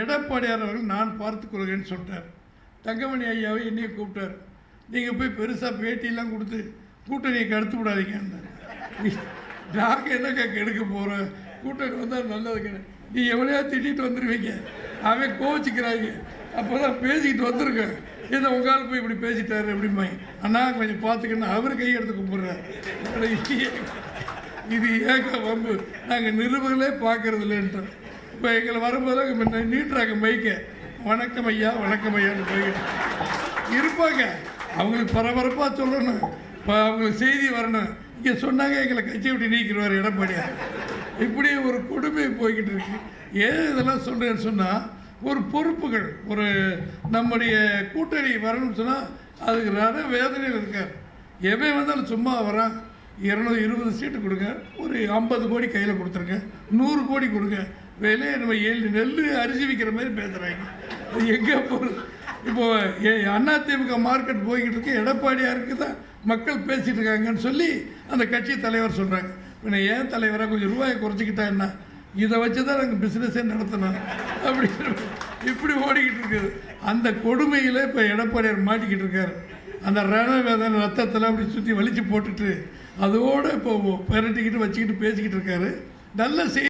எடப்பாடியார் அவர்கள் நான் பார்த்துக் கொள்கிறேன்னு சொல்லிட்டார். தங்கமணி ஐயாவை என்னையை கூப்பிட்டார். நீங்கள் போய் பெருசாக பேட்டியெல்லாம் கொடுத்து கூட்டணியை கடுத்து விடாதீங்கன்னு. நாங்கள் என்னக்கா கெடுக்க போகிறோம், கூட்டணி வந்தால் நல்லது கிடையாது. நீ எவ்வளோ திட்டிகிட்டு வந்துடுவீங்க, அவன் கோவிச்சிக்கிறாங்க. அப்போ தான் பேசிக்கிட்டு வந்துருக்கேன். இதை உங்களால் போய் இப்படி பேசிட்டாரு அப்படிம்பாங்க. அண்ணா கொஞ்சம் பார்த்துக்கணும், அவர் கையெடுத்து கும்பிட்றாரு. இது ஏங்க வம்பு, நாங்கள் நிருபர்களே பார்க்கறது இல்லைன்ட்டோம். இப்போ எங்களை வரும்போது நீட்டுறாங்க மைக்க, வணக்கம் ஐயா வணக்கம் ஐயான்னு போய்கிட்டு இருப்பாங்க. அவங்களுக்கு பரபரப்பாக சொல்லணும், இப்போ அவங்களுக்கு செய்தி வரணும். இங்கே சொன்னாங்க எங்களை கட்சி விட்டு நீக்கிடுவார் எடப்பாடியார். இப்படி ஒரு கொடுமை போய்கிட்டு இருக்கு. ஏன் இதெல்லாம் சொல்கிறேன்னு சொன்னால், ஒரு பொறுப்புகள், ஒரு நம்முடைய கூட்டணி வரணும்னு சொன்னால் அதுக்கு நிறைய வேதனையில் இருக்கார். எவன் வந்தாலும் சும்மா வரான். 220 சீட்டு கொடுங்க, ஒரு 50 கோடி கையில் கொடுத்துருங்க, 100 கோடி கொடுங்க, வேலையை நம்ம 7 நெல் அரிசி விற்கிற மாதிரி பேசுகிறாங்க. எங்கே போகிறது? இப்போது அதிமுக மார்க்கெட் போய்கிட்டு இருக்கு, எடப்பாடியாருக்கு தான் மக்கள் பேசிகிட்டு இருக்காங்கன்னு சொல்லி அந்த கட்சி தலைவர் சொல்கிறாங்க. பின்ன ஏன் தலைவராக கொஞ்சம் ரூபாயை குறைச்சிக்கிட்டா என்ன, இதை வச்சு தான் நாங்கள் பிஸ்னஸே நடத்தணும் அப்படிங்கிற இப்படி ஓடிக்கிட்டு இருக்குது. அந்த கொடுமையில் இப்போ எடப்பாடியார் மாட்டிக்கிட்டு இருக்கார். அந்த ரணவேதனை ரத்தத்தில் அப்படி சுற்றி வலிச்சு போட்டுட்டு அதோடு இப்போ பெரட்டிக்கிட்டு வச்சுக்கிட்டு பேசிக்கிட்டு இருக்காரு. நல்ல செய்தி.